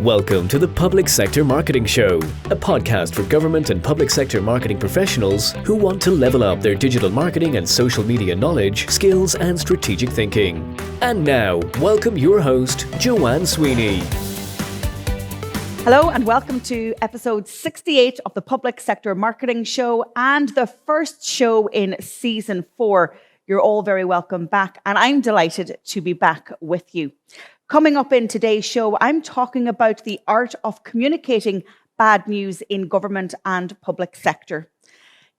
Welcome to the Public Sector Marketing Show, a podcast for government and public sector marketing professionals who want to level up their digital marketing and social media knowledge, skills, and strategic thinking. And now, welcome your host, Joanne Sweeney. Hello and welcome to episode 68 of the Public Sector Marketing Show and the first show in season 4. You're all very welcome back, and I'm delighted to be back with you. Coming up in today's show, I'm talking about the art of communicating bad news in government and public sector.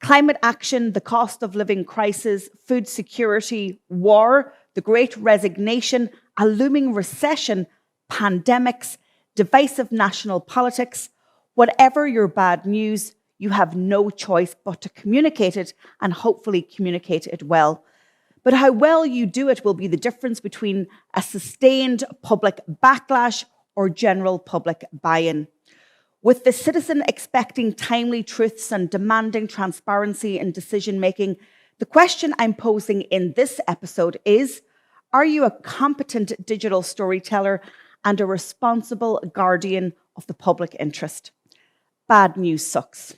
Climate action, the cost of living crisis, food security, war, the great resignation, a looming recession, pandemics, divisive national politics. Whatever your bad news, you have no choice but to communicate it and hopefully communicate it well. But how well you do it will be the difference between a sustained public backlash or general public buy-in. With the citizen expecting timely truths and demanding transparency in decision-making, the question I'm posing in this episode is, are you a competent digital storyteller and a responsible guardian of the public interest? Bad news sucks.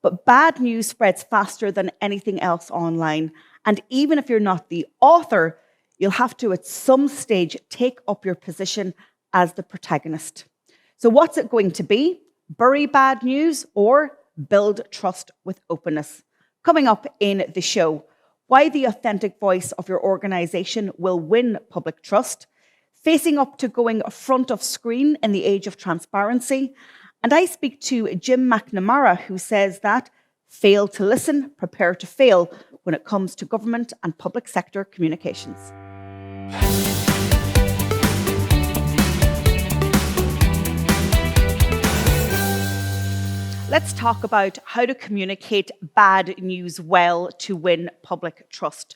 But bad news spreads faster than anything else online. And even if you're not the author, you'll have to at some stage take up your position as the protagonist. So what's it going to be? Bury bad news or build trust with openness? Coming up in the show, why the authentic voice of your organization will win public trust, facing up to going front of screen in the age of transparency. And I speak to Jim McNamara, who says that fail to listen, prepare to fail when it comes to government and public sector communications. Let's talk about how to communicate bad news well to win public trust.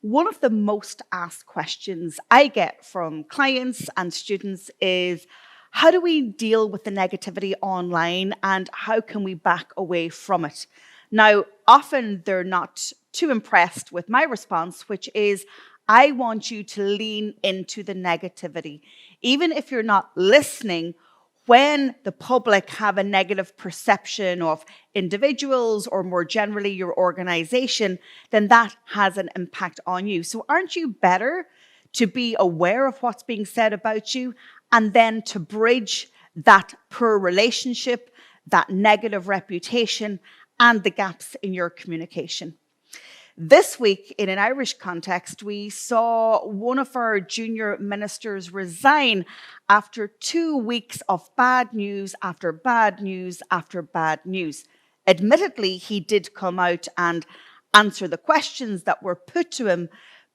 One of the most asked questions I get from clients and students is, how do we deal with the negativity online and how can we back away from it? Now, often they're not too impressed with my response, which is, I want you to lean into the negativity. Even if you're not listening, when the public have a negative perception of individuals or more generally your organization, then that has an impact on you. So aren't you better to be aware of what's being said about you and then to bridge that poor relationship, that negative reputation, and the gaps in your communication? This week, in an Irish context, we saw one of our junior ministers resign after 2 weeks of bad news after bad news after bad news. Admittedly, he did come out and answer the questions that were put to him,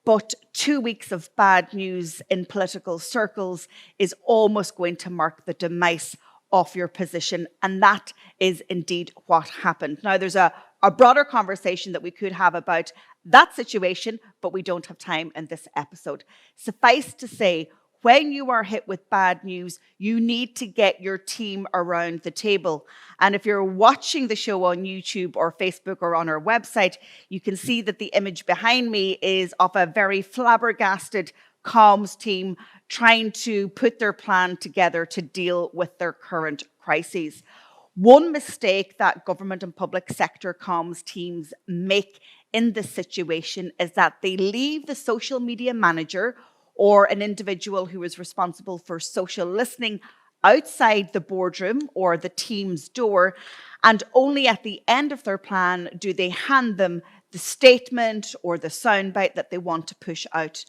but 2 weeks of bad news in political circles is almost going to mark the demise of your position. And that is indeed what happened. Now, there's a broader conversation that we could have about that situation, but we don't have time in this episode. Suffice to say, when you are hit with bad news, you need to get your team around the table. And if you're watching the show on YouTube or Facebook or on our website, you can see that the image behind me is of a very flabbergasted comms team trying to put their plan together to deal with their current crises. One mistake that government and public sector comms teams make in this situation is that they leave the social media manager or an individual who is responsible for social listening outside the boardroom or the team's door, and only at the end of their plan do they hand them the statement or the soundbite that they want to push out.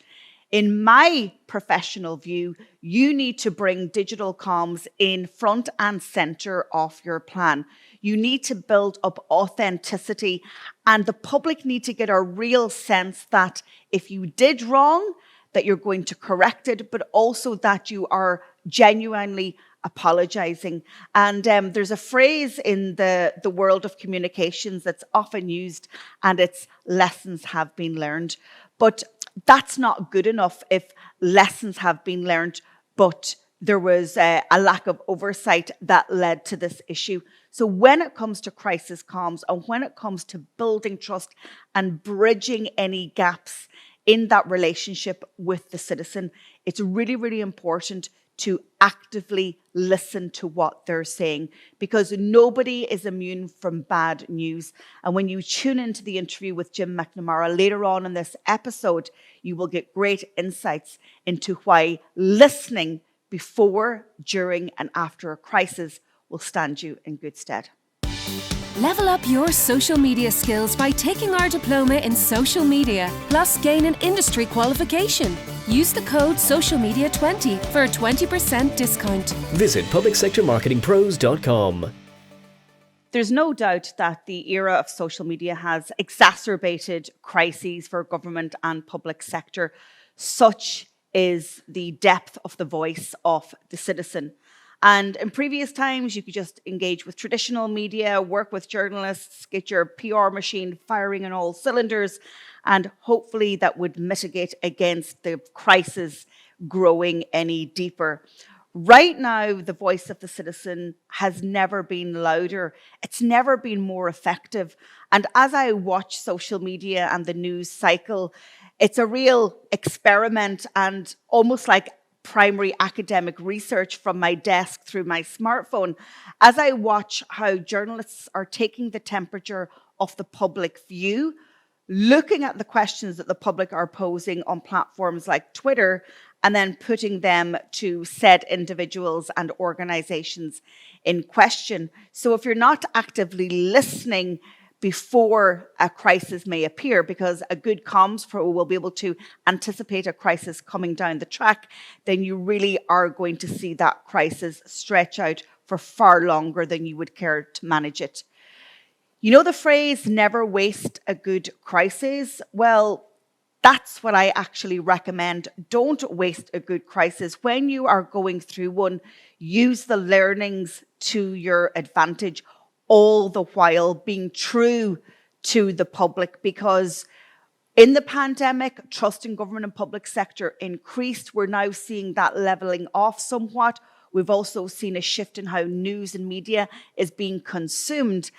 In my professional view, you need to bring digital comms in front and center of your plan. You need to build up authenticity, and the public need to get a real sense that if you did wrong, that you're going to correct it, but also that you are genuinely apologizing. And there's a phrase in the world of communications that's often used, and it's lessons have been learned. But that's not good enough if lessons have been learned, but there was a lack of oversight that led to this issue. So when it comes to crisis comms and when it comes to building trust and bridging any gaps in that relationship with the citizen, it's really, really important to actively listen to what they're saying, because nobody is immune from bad news. And when you tune into the interview with Jim McNamara later on in this episode, you will get great insights into why listening before, during, and after a crisis will stand you in good stead. Level up your social media skills by taking our diploma in social media, plus gain an industry qualification. Use the code SOCIALMEDIA20 for a 20% discount. Visit publicsectormarketingpros.com. There's no doubt that the era of social media has exacerbated crises for government and public sector. Such is the depth of the voice of the citizen. And in previous times, you could just engage with traditional media, work with journalists, get your PR machine firing on all cylinders, and hopefully that would mitigate against the crisis growing any deeper. Right now, the voice of the citizen has never been louder. It's never been more effective. And as I watch social media and the news cycle, it's a real experiment and almost like primary academic research from my desk through my smartphone, as I watch how journalists are taking the temperature of the public view, looking at the questions that the public are posing on platforms like Twitter, and then putting them to said individuals and organizations in question. So if you're not actively listening before a crisis may appear, because a good comms pro will be able to anticipate a crisis coming down the track, then you really are going to see that crisis stretch out for far longer than you would care to manage it. You know the phrase, never waste a good crisis? Well, that's what I actually recommend. Don't waste a good crisis. When you are going through one, use the learnings to your advantage, all the while being true to the public, because in the pandemic, trust in government and public sector increased. We're now seeing that leveling off somewhat. We've also seen a shift in how news and media is being consumed,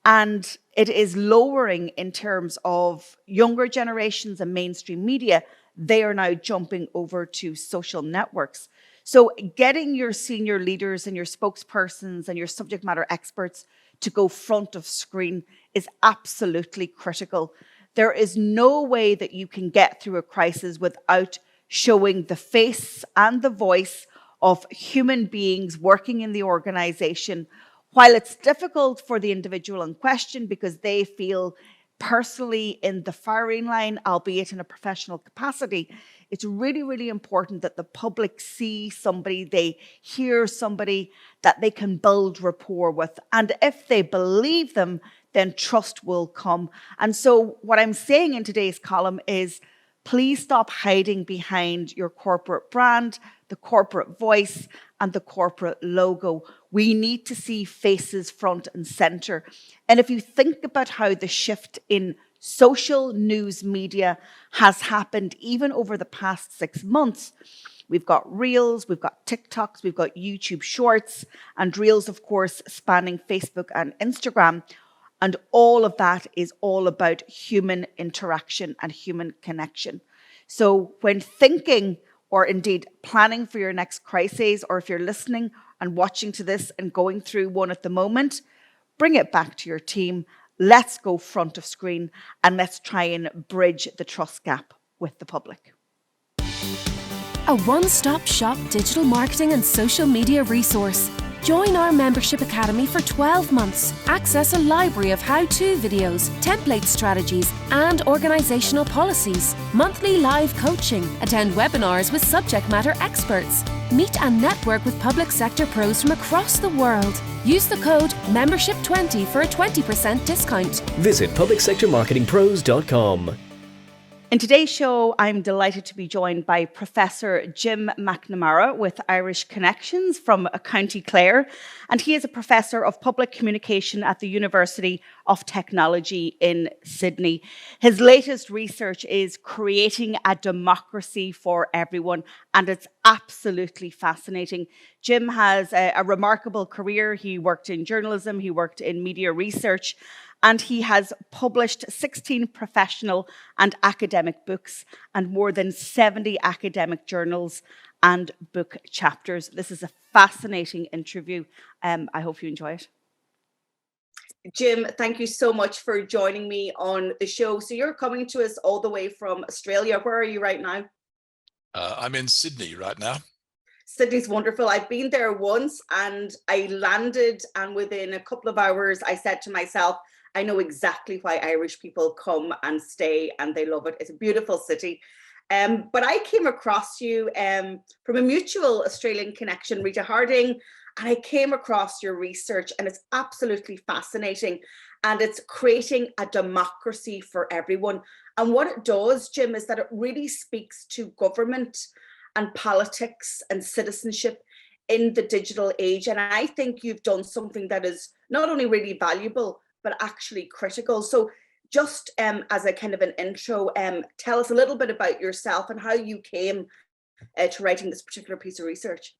and it is lowering in terms of younger generations and mainstream media. They are now jumping over to social networks. So getting your senior leaders and your spokespersons and your subject matter experts to go front of screen is absolutely critical. There is no way that you can get through a crisis without showing the face and the voice of human beings working in the organization. While it's difficult for the individual in question because they feel personally in the firing line, albeit in a professional capacity, it's really, really important that the public see somebody, they hear somebody that they can build rapport with. And if they believe them, then trust will come. And so what I'm saying in today's column is, please stop hiding behind your corporate brand, the corporate voice, and the corporate logo. We need to see faces front and center. And if you think about how the shift in social news media has happened even over the past 6 months, we've got Reels, we've got TikToks, we've got YouTube Shorts, and Reels, of course, spanning Facebook and Instagram. And all of that is all about human interaction and human connection. So when thinking or indeed planning for your next crisis, or if you're listening and watching to this and going through one at the moment, bring it back to your team. Let's go front of screen and let's try and bridge the trust gap with the public. A one-stop shop digital marketing and social media resource. Join our membership academy for 12 months. Access a library of how-to videos, template strategies, and organizational policies. Monthly live coaching. Attend webinars with subject matter experts. Meet and network with public sector pros from across the world. Use the code MEMBERSHIP20 for a 20% discount. Visit publicsectormarketingpros.com. In today's show, I'm delighted to be joined by Professor Jim McNamara with Irish Connections from County Clare, and he is a Professor of Public Communication at the University of Technology in Sydney. His latest research is creating a democracy for everyone, and it's absolutely fascinating. Jim has a remarkable career. He worked in journalism, he worked in media research, and he has published 16 professional and academic books and more than 70 academic journals and book chapters. This is a fascinating interview. I hope you enjoy it. Jim, thank you so much for joining me on the show. So you're coming to us all the way from Australia. Where are you right now? I'm in Sydney right now. Sydney's wonderful. I've been there once and I landed, and within a couple of hours, I said to myself, I know exactly why Irish people come and stay and they love it. It's a beautiful city. But I came across you from a mutual Australian connection, Rita Harding, and I came across your research and it's absolutely fascinating. And it's creating a democracy for everyone. And what it does, Jim, is that it really speaks to government and politics and citizenship in the digital age. And I think you've done something that is not only really valuable, but actually critical. So just as a kind of an intro, tell us a little bit about yourself and how you came to writing this particular piece of research.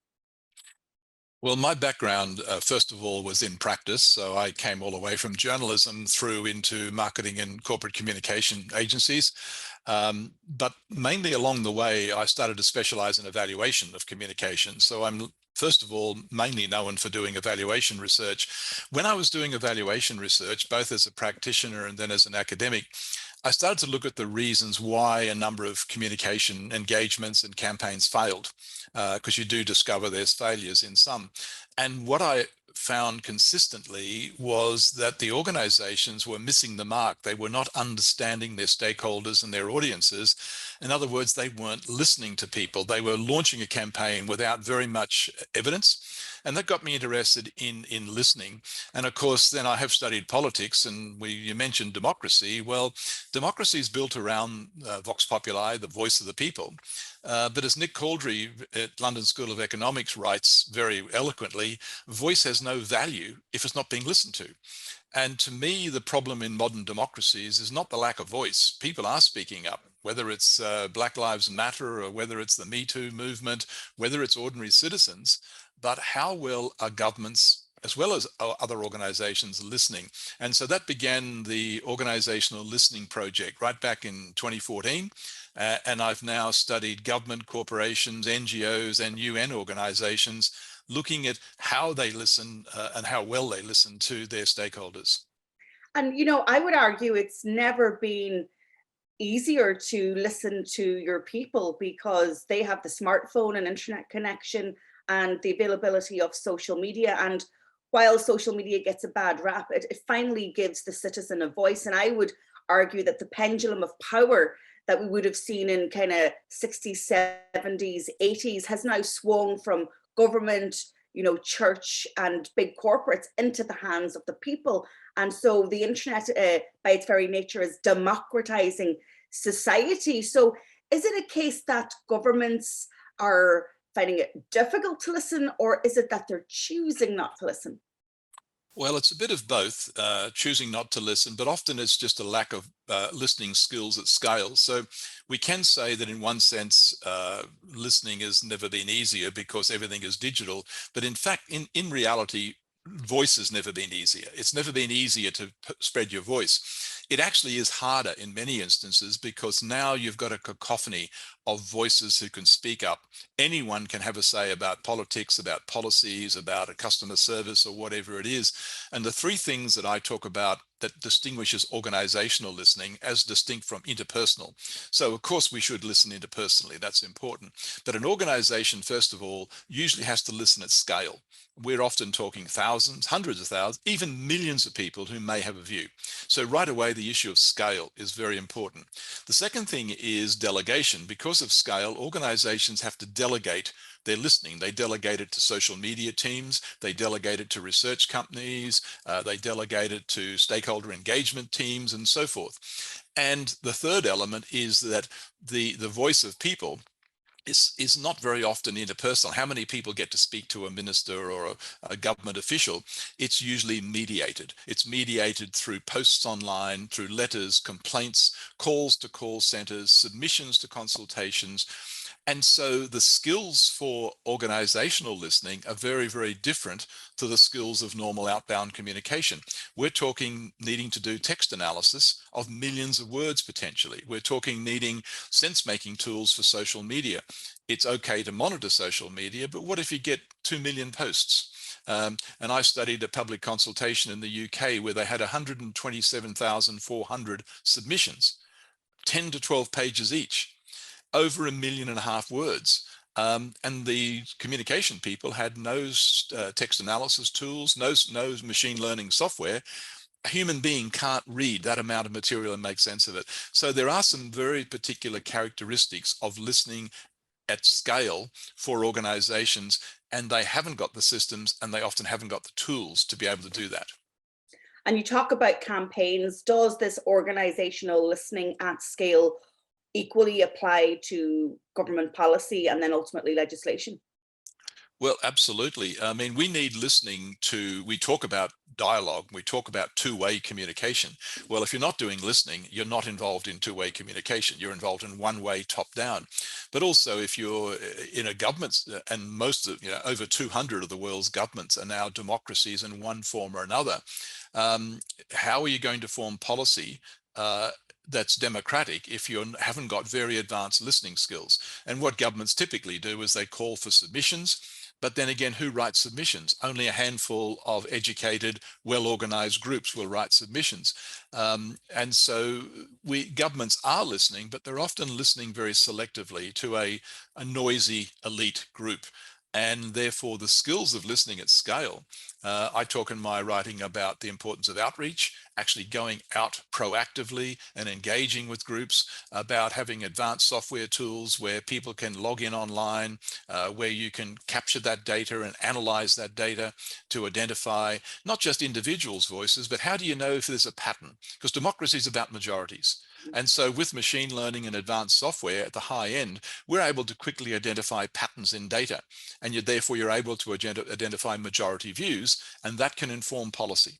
Well, my background, first of all, was in practice. So I came all the way from journalism through into marketing and corporate communication agencies. But mainly along the way, I started to specialize in evaluation of communication. So I'm, first of all, mainly known for doing evaluation research. When I was doing evaluation research, both as a practitioner and then as an academic, I started to look at the reasons why a number of communication engagements and campaigns failed, because you do discover there's failures in some. And what I found consistently was that the organizations were missing the mark. They were not understanding their stakeholders and their audiences. In other words, they weren't listening to people. They were launching a campaign without very much evidence. And that got me interested in listening. And of course, then I have studied politics, and you mentioned democracy. Well, democracy is built around vox populi, the voice of the people. But as Nick Caldry at London School of Economics writes very eloquently, voice has no value if it's not being listened to. And to me, the problem in modern democracies is not the lack of voice. People are speaking up, whether it's Black Lives Matter or whether it's the Me Too movement, whether it's ordinary citizens, but how well are governments as well as other organizations listening? And so that began the Organizational Listening Project right back in 2014. And I've now studied government, corporations, NGOs, and UN organizations, looking at how they listen and how well they listen to their stakeholders. And, you know, I would argue it's never been easier to listen to your people because they have the smartphone and internet connection and the availability of social media. And while social media gets a bad rap, it finally gives the citizen a voice. And I would argue that the pendulum of power that we would have seen in kind of 60s, 70s, 80s has now swung from government, you know, church and big corporates into the hands of the people. And so the internet, by its very nature, is democratizing society. So is it a case that governments are finding it difficult to listen, or is it that they're choosing not to listen? Well, it's a bit of both, choosing not to listen, but often it's just a lack of listening skills at scale. So we can say that in one sense, listening has never been easier because everything is digital. But in fact, in reality, voice has never been easier. It's never been easier to spread your voice. It actually is harder in many instances because now you've got a cacophony of voices who can speak up. Anyone can have a say about politics, about policies, about a customer service or whatever it is. And the three things that I talk about that distinguishes organizational listening as distinct from interpersonal. So of course we should listen interpersonally, that's important. But an organization, first of all, usually has to listen at scale. We're often talking thousands, hundreds of thousands, even millions of people who may have a view. So right away, the issue of scale is very important. The second thing is delegation. Because of scale, organizations have to delegate their listening. They delegate it to social media teams, they delegate it to research companies, they delegate it to stakeholder engagement teams and so forth. And the third element is that the voice of people is not very often interpersonal. How many people get to speak to a minister or a government official? It's usually mediated. It's mediated through posts online, through letters, complaints, calls to call centers, submissions to consultations. And so the skills for organizational listening are very, very different to the skills of normal outbound communication. We're talking needing to do text analysis of millions of words potentially. We're talking needing sense-making tools for social media. It's okay to monitor social media, but what if you get 2 million posts? And I studied a public consultation in the UK where they had 127,400 submissions, 10 to 12 pages each, over 1.5 million words. And the communication people had no text analysis tools, no machine learning software. A human being can't read that amount of material and make sense of it. So there are some very particular characteristics of listening at scale for organizations, and they haven't got the systems and they often haven't got the tools to be able to do that. And you talk about campaigns. Does this organizational listening at scale equally apply to government policy and then ultimately legislation? Well, absolutely. I mean, we need listening to, we talk about dialogue, we talk about two-way communication. Well, if you're not doing listening, you're not involved in two-way communication. You're involved in one-way top-down. But also if you're in a government, and most of, over 200 of the world's governments are now democracies in one form or another, how are you going to form policy that's democratic if you haven't got very advanced listening skills? And what governments typically do is they call for submissions. But then again, who writes submissions? Only a handful of educated, well-organized groups will write submissions. And so governments are listening, but they're often listening very selectively to a noisy elite group. And therefore, the skills of listening at scale, I talk in my writing about the importance of outreach, actually going out proactively and engaging with groups, about having advanced software tools where people can log in online, where you can capture that data and analyze that data to identify not just individuals' voices, but how do you know if there's a pattern? Because democracy is about majorities. And so with machine learning and advanced software at the high end, we're able to quickly identify patterns in data. And therefore, you're able to identify majority views, and that can inform policy.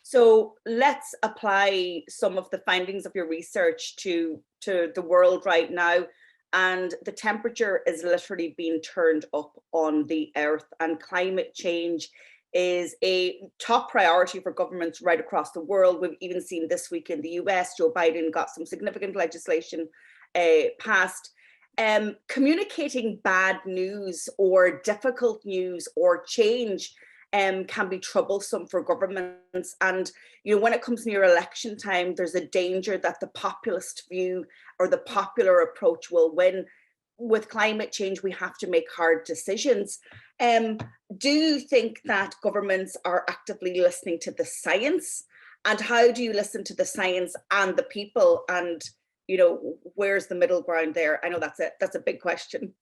So let's apply some of the findings of your research to the world right now. And the temperature is literally being turned up on the earth, and climate change is a top priority for governments right across the world. We've even seen this week in the US, Joe Biden got some significant legislation passed. Communicating bad news or difficult news or change can be troublesome for governments. And when it comes near election time, there's a danger that the populist view or the popular approach will win. With climate change, we have to make hard decisions. Do you think that governments are actively listening to the science? And how do you listen to the science and the people? And where's the middle ground there? I know that's a big question.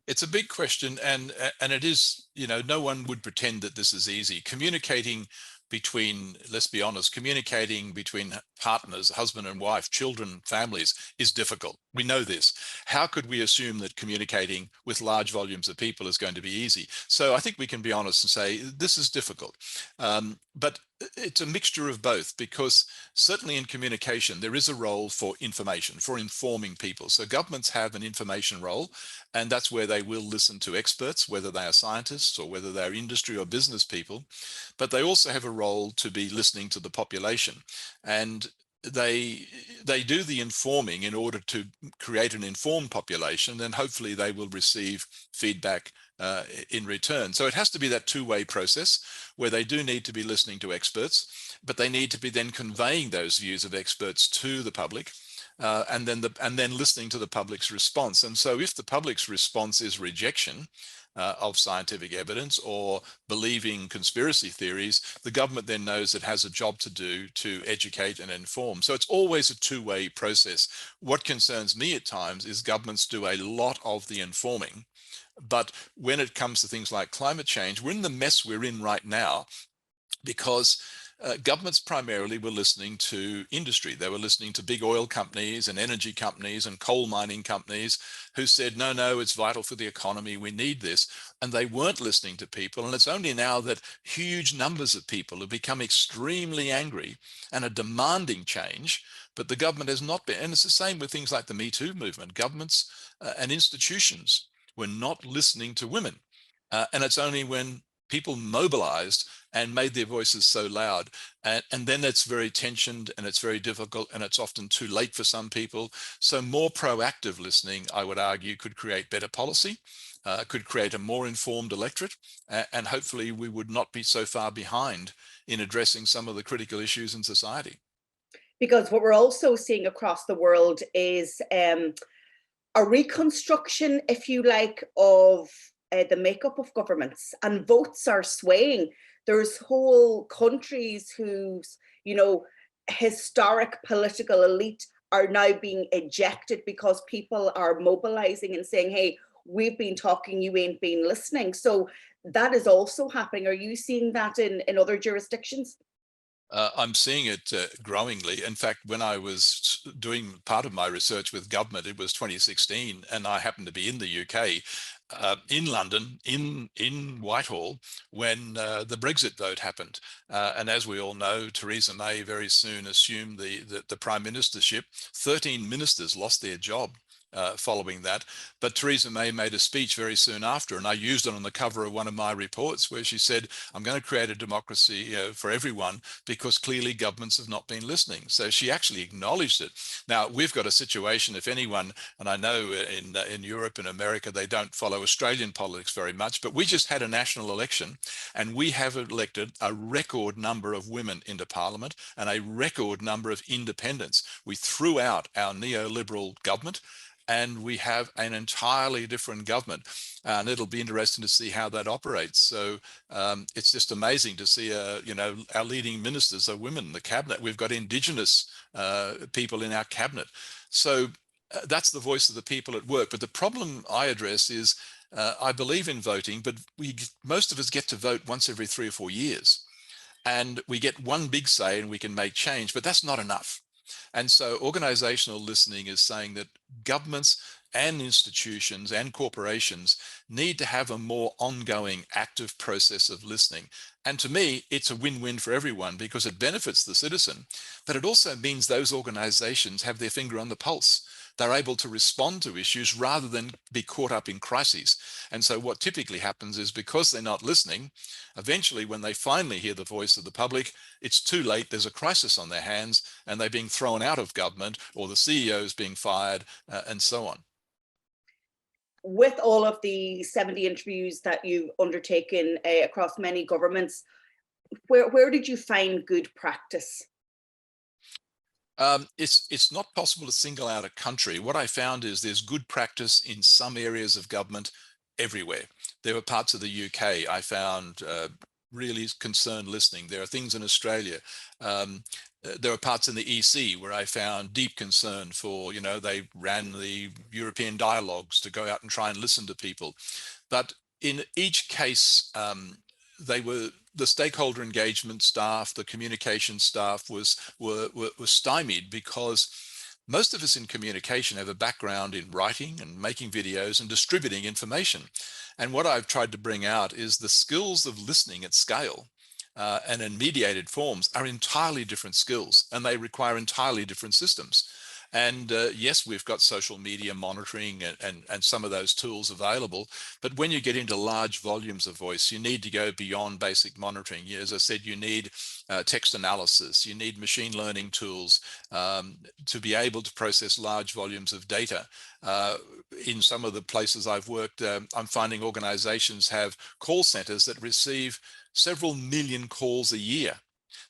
It's a big question, and it is, no one would pretend that this is easy. Communicating between, let's be honest, communicating between partners, husband and wife, children, families is difficult. We know this. How could we assume that communicating with large volumes of people is going to be easy? So I think we can be honest and say this is difficult. But it's a mixture of both, because certainly in communication, there is a role for information, for informing people. So governments have an information role, and that's where they will listen to experts, whether they are scientists or whether they're industry or business people. But they also have a role to be listening to the population. And they do the informing in order to create an informed population, and hopefully they will receive feedback in return. So it has to be that two-way process where they do need to be listening to experts, but they need to be then conveying those views of experts to the public, and then listening to the public's response. And so if the public's response is rejection of scientific evidence or believing conspiracy theories, the government then knows it has a job to do to educate and inform. So it's always a two-way process. What concerns me at times is governments do a lot of the informing, but when it comes to things like climate change, we're in the mess we're in right now because governments primarily were listening to industry. They were listening to big oil companies and energy companies and coal mining companies who said, no, no, it's vital for the economy. We need this. And they weren't listening to people. And it's only now that huge numbers of people have become extremely angry and are demanding change. But the government has not been. And it's the same with things like the Me Too movement. Governments and institutions were not listening to women. And it's only when people mobilized and made their voices so loud. And then it's very tensioned and it's very difficult and it's often too late for some people. So more proactive listening, I would argue, could create better policy, could create a more informed electorate, and hopefully we would not be so far behind in addressing some of the critical issues in society. Because what we're also seeing across the world is a reconstruction, if you like, of the makeup of governments, and votes are swaying. There's whole countries whose, historic political elite are now being ejected because people are mobilizing and saying, hey, we've been talking, you ain't been listening. So that is also happening. Are you seeing that in other jurisdictions? I'm seeing it growingly. In fact, when I was doing part of my research with government, it was 2016, and I happened to be in the UK, in London, in Whitehall, when the Brexit vote happened. And as we all know, Theresa May very soon assumed the prime ministership. 13 ministers lost their job following that. But Theresa May made a speech very soon after, and I used it on the cover of one of my reports, where she said, I'm going to create a democracy for everyone, because clearly governments have not been listening. So she actually acknowledged it. Now, we've got a situation, if anyone, and I know in Europe and America, they don't follow Australian politics very much, but we just had a national election, and we have elected a record number of women into parliament and a record number of independents. We threw out our neoliberal government, and we have an entirely different government, and it'll be interesting to see how that operates. So it's just amazing to see, our leading ministers are women in the cabinet. We've got Indigenous people in our cabinet. So that's the voice of the people at work. But the problem I address is, I believe in voting, but most of us get to vote once every 3 or 4 years, and we get one big say and we can make change, but that's not enough. And so organizational listening is saying that governments and institutions and corporations need to have a more ongoing, active process of listening. And to me, it's a win-win for everyone, because it benefits the citizen, but it also means those organizations have their finger on the pulse. They're able to respond to issues rather than be caught up in crises. And so what typically happens is, because they're not listening, eventually when they finally hear the voice of the public, it's too late. There's a crisis on their hands and they're being thrown out of government, or the CEO is being fired, and so on. With all of the 70 interviews that you've undertaken across many governments, where did you find good practice? It's not possible to single out a country. What I found is there's good practice in some areas of government everywhere. There were parts of the UK I found really concerned listening. There are things in Australia. There are parts in the EC where I found deep concern for, they ran the European dialogues to go out and try and listen to people. But in each case, the stakeholder engagement staff, the communication staff were stymied, because most of us in communication have a background in writing and making videos and distributing information. And what I've tried to bring out is the skills of listening at scale and in mediated forms are entirely different skills, and they require entirely different systems. And yes, we've got social media monitoring and some of those tools available. But when you get into large volumes of voice, you need to go beyond basic monitoring. As I said, you need text analysis. You need machine learning tools to be able to process large volumes of data. In some of the places I've worked, I'm finding organizations have call centers that receive several million calls a year.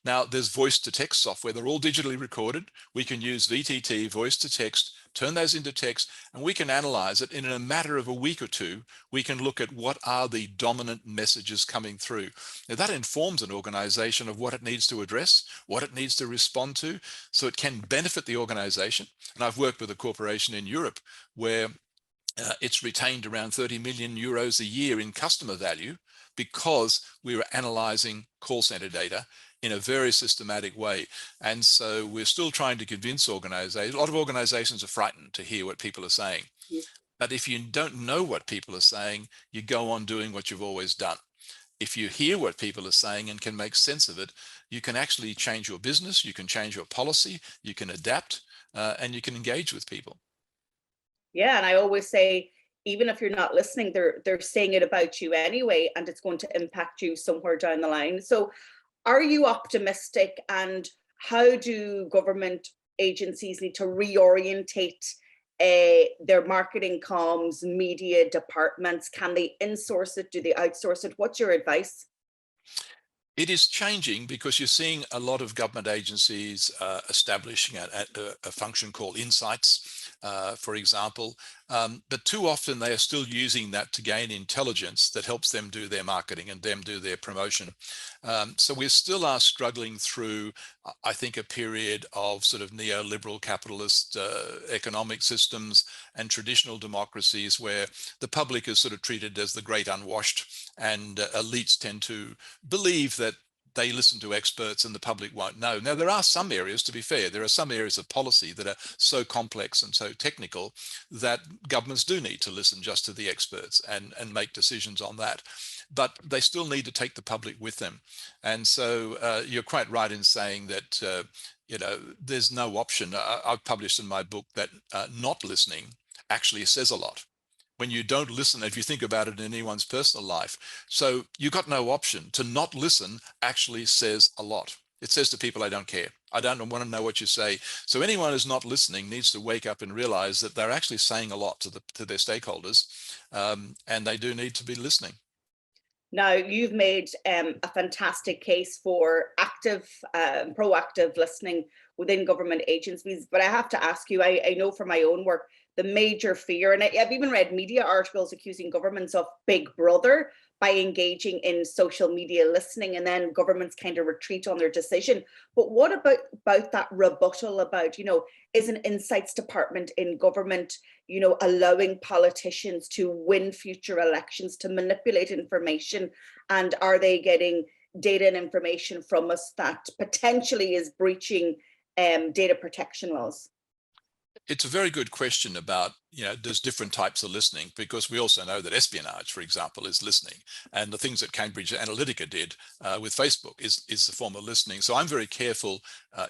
Now, there's voice to text software. They're all digitally recorded. We can use VTT, voice to text, turn those into text, and we can analyze it. And in a matter of a week or two, we can look at what are the dominant messages coming through. Now, that informs an organization of what it needs to address, what it needs to respond to, so it can benefit the organization. And I've worked with a corporation in Europe where it's retained around 30 million euros a year in customer value, because we were analyzing call center data in a very systematic way. And so we're still trying to convince organizations. A lot of organizations are frightened to hear what people are saying. But if you don't know what people are saying, you go on doing what you've always done. If you hear what people are saying and can make sense of it, you can actually change your business, you can change your policy, you can adapt, and you can engage with people. Yeah, and I always say, even if you're not listening, they're saying it about you anyway, and it's going to impact you somewhere down the line. So are you optimistic, and how do government agencies need to reorientate their marketing, comms, media departments? Can they insource it? Do they outsource it? What's your advice? It is changing because you're seeing a lot of government agencies establishing a function called insights, for example. But too often they are still using that to gain intelligence that helps them do their marketing and them do their promotion. So we still are struggling through, I think, a period of sort of neoliberal capitalist economic systems and traditional democracies where the public is sort of treated as the great unwashed, and elites tend to believe that they listen to experts and the public won't know. Now, there are some areas, to be fair, there are some areas of policy that are so complex and so technical that governments do need to listen just to the experts and make decisions on that. But they still need to take the public with them. And so you're quite right in saying that, there's no option. I've published in my book that not listening actually says a lot. When you don't listen, if you think about it in anyone's personal life. So you've got no option. To not listen actually says a lot. It says to people, I don't care. I don't want to know what you say. So anyone who's not listening needs to wake up and realize that they're actually saying a lot to their stakeholders, and they do need to be listening. Now, you've made a fantastic case for active, proactive listening within government agencies. But I have to ask you, I know from my own work, the major fear, and I've even read media articles accusing governments of Big Brother by engaging in social media listening, and then governments kind of retreat on their decision. But what about that rebuttal about, is an insights department in government, allowing politicians to win future elections, to manipulate information? And are they getting data and information from us that potentially is breaching data protection laws? It's a very good question about, there's different types of listening, because we also know that espionage, for example, is listening. And the things that Cambridge Analytica did with Facebook is a form of listening. So I'm very careful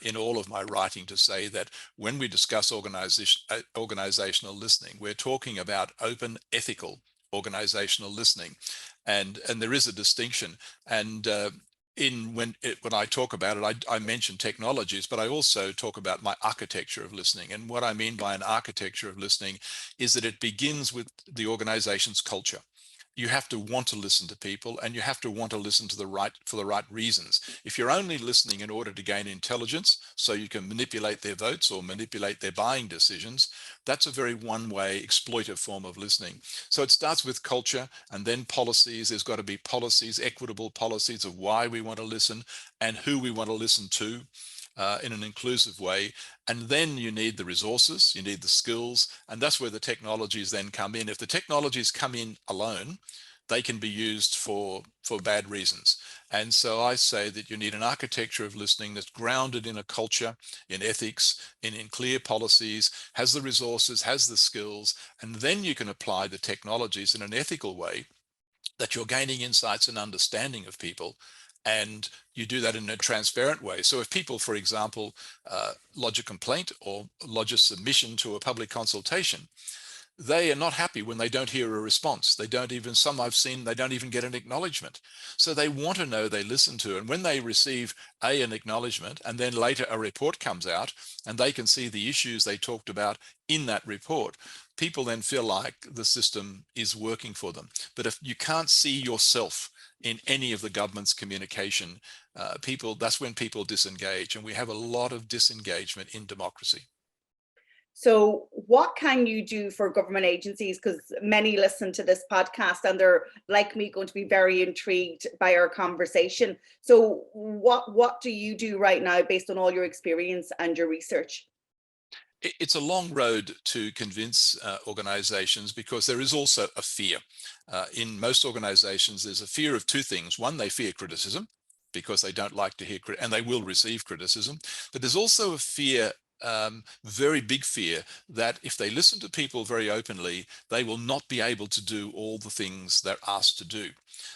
in all of my writing to say that when we discuss organizational listening, we're talking about open, ethical organizational listening. And there is a distinction. And when I talk about it, I mention technologies, but I also talk about my architecture of listening. And what I mean by an architecture of listening is that it begins with the organization's culture. You have to want to listen to people, and you have to want to listen to for the right reasons. If you're only listening in order to gain intelligence so you can manipulate their votes or manipulate their buying decisions, that's a very one-way exploitive form of listening. So it starts with culture and then policies. There's got to be policies, equitable policies of why we want to listen and who we want to listen to. In an inclusive way. And then you need the resources, you need the skills, and that's where the technologies then come in. If the technologies come in alone, they can be used for bad reasons. And so I say that you need an architecture of listening that's grounded in a culture, in ethics, in clear policies, has the resources, has the skills, and then you can apply the technologies in an ethical way that you're gaining insights and understanding of people. And you do that in a transparent way. So if people, for example, lodge a complaint or lodge a submission to a public consultation, they are not happy when they don't hear a response. They don't even, some I've seen, they don't even get an acknowledgement. So they want to know they listen to. And when they receive an acknowledgement, and then later a report comes out and they can see the issues they talked about in that report, people then feel like the system is working for them. But if you can't see yourself in any of the government's communication, that's when people disengage, and we have a lot of disengagement in democracy. So what can you do for government agencies? Because many listen to this podcast and they're, like me, going to be very intrigued by our conversation. So what do you do right now based on all your experience and your research? It's a long road to convince organizations, because there is also a fear. In most organizations, there's a fear of two things. One, they fear criticism. because they don't like to hear, and they will receive criticism. But there's also a fear, very big fear, that if they listen to people very openly, they will not be able to do all the things they're asked to do.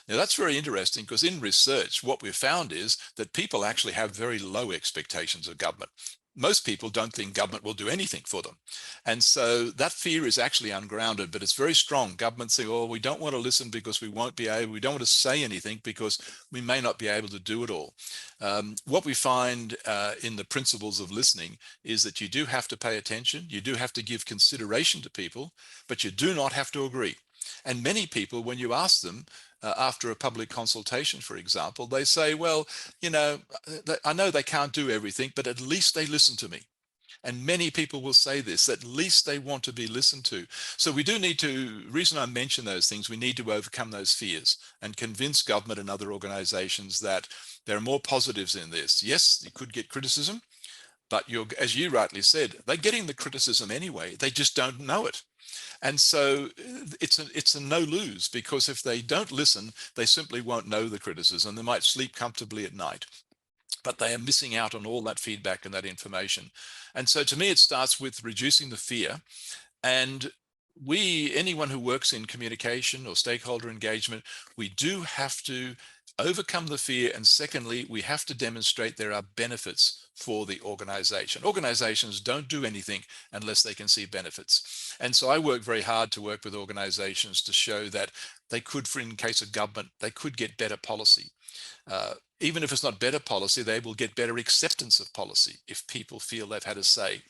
Now, that's very interesting, because in research, what we've found is that people actually have very low expectations of government. Most people don't think government will do anything for them. And so that fear is actually ungrounded, but it's very strong. Governments say, oh, we don't want to listen because we don't want to say anything because we may not be able to do it all. What we find in the principles of listening is that you do have to pay attention, you do have to give consideration to people, but you do not have to agree. And many people, when you ask them after a public consultation, for example, they say, well, I know they can't do everything, but at least they listen to me. And many people will say this, at least they want to be listened to. So we do need to, reason I mention those things, we need to overcome those fears and convince government and other organizations that there are more positives in this. Yes, you could get criticism, but as you rightly said, they're getting the criticism anyway. They just don't know it. And so it's a no lose, because if they don't listen, they simply won't know the criticism. They might sleep comfortably at night, but they are missing out on all that feedback and that information. And so to me, it starts with reducing the fear. And anyone who works in communication or stakeholder engagement, we do have to overcome the fear. And secondly, we have to demonstrate there are benefits for the organization. Organizations don't do anything unless they can see benefits. And so I work very hard to work with organizations to show that they could, in case of government, they could get better policy. Even if it's not better policy, they will get better acceptance of policy if people feel they've had a say.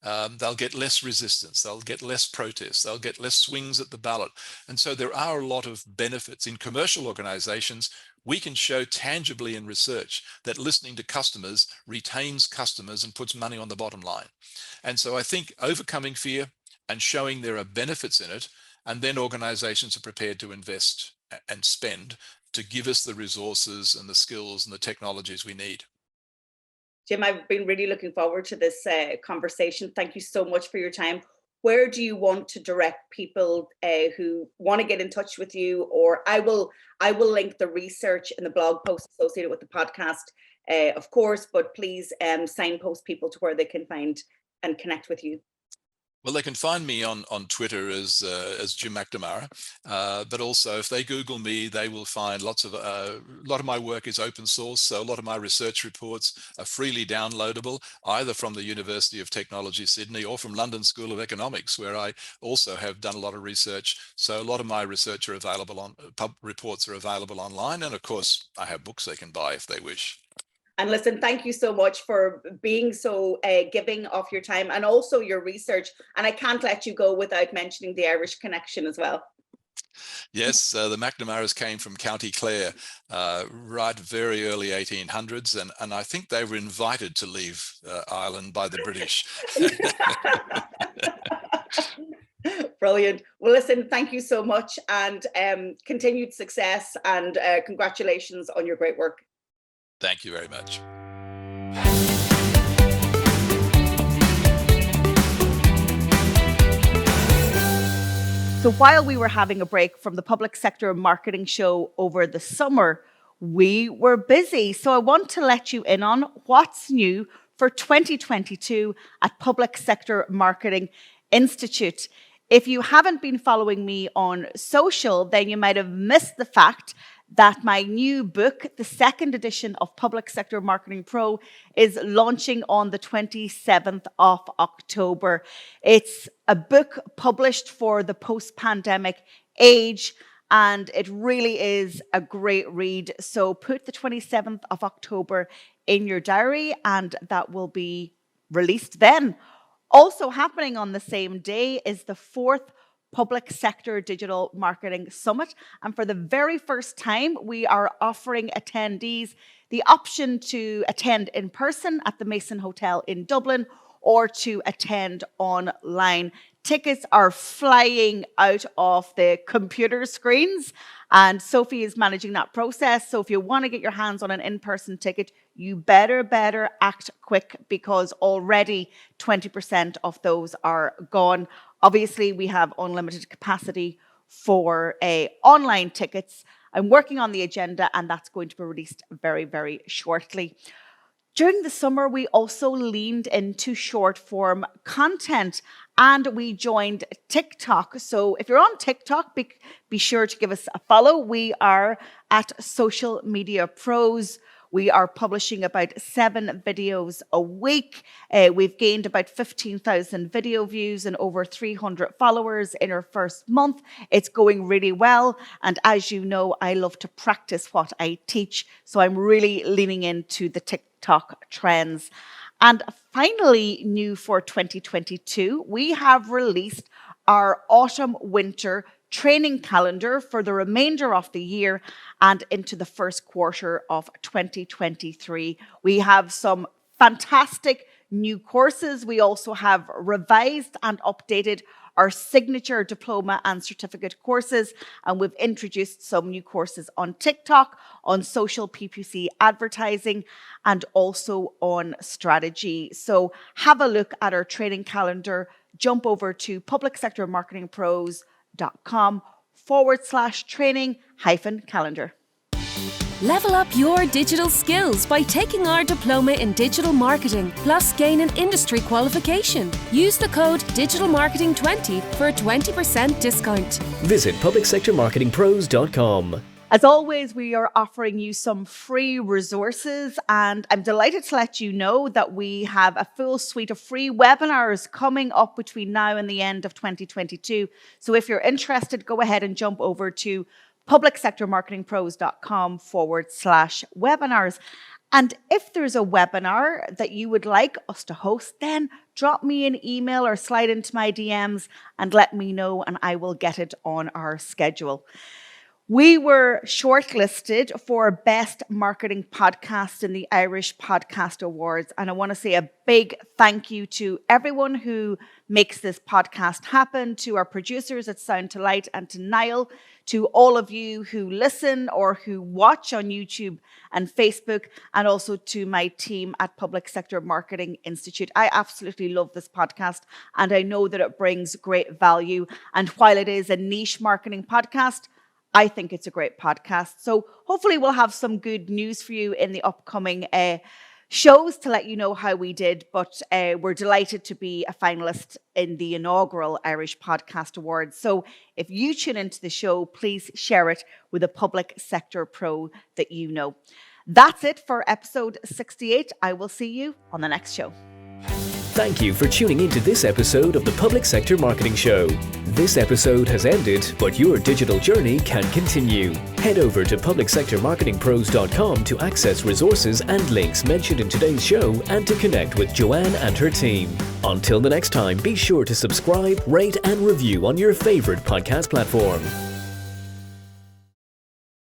They'll get less resistance, they'll get less protests, they'll get less swings at the ballot. And so there are a lot of benefits. In commercial organizations, we can show tangibly in research that listening to customers retains customers and puts money on the bottom line. And so I think overcoming fear and showing there are benefits in it, and then organizations are prepared to invest and spend to give us the resources and the skills and the technologies we need. Jim, I've been really looking forward to this conversation. Thank you so much for your time. Where do you want to direct people who want to get in touch with you? Or I will link the research in the blog post associated with the podcast, of course, but please signpost people to where they can find and connect with you. Well, they can find me on Twitter as Jim McNamara, but also if they Google me, they will find a lot of my work is open source. So a lot of my research reports are freely downloadable, either from the University of Technology, Sydney, or from London School of Economics, where I also have done a lot of research. So a lot of my research are available reports are available online. And of course, I have books they can buy if they wish. And listen, thank you so much for being so giving of your time and also your research. And I can't let you go without mentioning the Irish connection as well. Yes, the McNamaras came from County Clare, right very early 1800s. And I think they were invited to leave Ireland by the British. Brilliant. Well, listen, thank you so much, and continued success, and congratulations on your great work. Thank you very much. So while we were having a break from the Public Sector Marketing Show over the summer, we were busy. So I want to let you in on what's new for 2022 at Public Sector Marketing Institute. If you haven't been following me on social, then you might have missed the fact that my new book, the second edition of Public Sector Marketing Pro, is launching on the 27th of October. It's a book published for the post-pandemic age, and it really is a great read. So put the 27th of October in your diary, and that will be released then. Also happening on the same day is the fourth Public Sector Digital Marketing Summit. And for the very first time, we are offering attendees the option to attend in person at the Mason Hotel in Dublin or to attend online. Tickets are flying out of the computer screens, and Sophie is managing that process. So if you want to get your hands on an in-person ticket, you better act quick, because already 20% of those are gone. Obviously, we have unlimited capacity for online tickets, I'm working on the agenda, and that's going to be released very, very shortly. During the summer, we also leaned into short form content and we joined TikTok. So if you're on TikTok, be sure to give us a follow. We are at Social Media Pros. We are publishing about 7 videos a week. We've gained about 15,000 video views and over 300 followers in our first month. It's going really well. And as you know, I love to practice what I teach. So I'm really leaning into the TikTok trends. And finally, new for 2022, we have released our autumn-winter training calendar for the remainder of the year and into the first quarter of 2023. We have some fantastic new courses. We also have revised and updated our signature diploma and certificate courses, and we've introduced some new courses on TikTok, on social PPC advertising, and also on strategy. So have a look at our training calendar. Jump over to publicsectormarketingpros.com/training-calendar. Level up your digital skills by taking our diploma in digital marketing, plus gain an industry qualification. Use the code DigitalMarketing20 for a 20% discount. Visit publicsectormarketingpros.com. As always, we are offering you some free resources, and I'm delighted to let you know that we have a full suite of free webinars coming up between now and the end of 2022. So if you're interested, go ahead and jump over to publicsectormarketingpros.com/webinars. And if there's a webinar that you would like us to host, then drop me an email or slide into my DMs and let me know, and I will get it on our schedule. We were shortlisted for Best Marketing Podcast in the Irish Podcast Awards. And I want to say a big thank you to everyone who makes this podcast happen, to our producers at Sound to Light and to Niall, to all of you who listen or who watch on YouTube and Facebook, and also to my team at Public Sector Marketing Institute. I absolutely love this podcast, and I know that it brings great value. And while it is a niche marketing podcast, I think it's a great podcast. So hopefully we'll have some good news for you in the upcoming shows to let you know how we did. But we're delighted to be a finalist in the inaugural Irish Podcast Awards. So if you tune into the show, please share it with a public sector pro that you know. That's it for episode 68. I will see you on the next show. Thank you for tuning into this episode of the Public Sector Marketing Show. This episode has ended, but your digital journey can continue. Head over to publicsectormarketingpros.com to access resources and links mentioned in today's show and to connect with Joanne and her team. Until the next time, be sure to subscribe, rate, and review on your favorite podcast platform.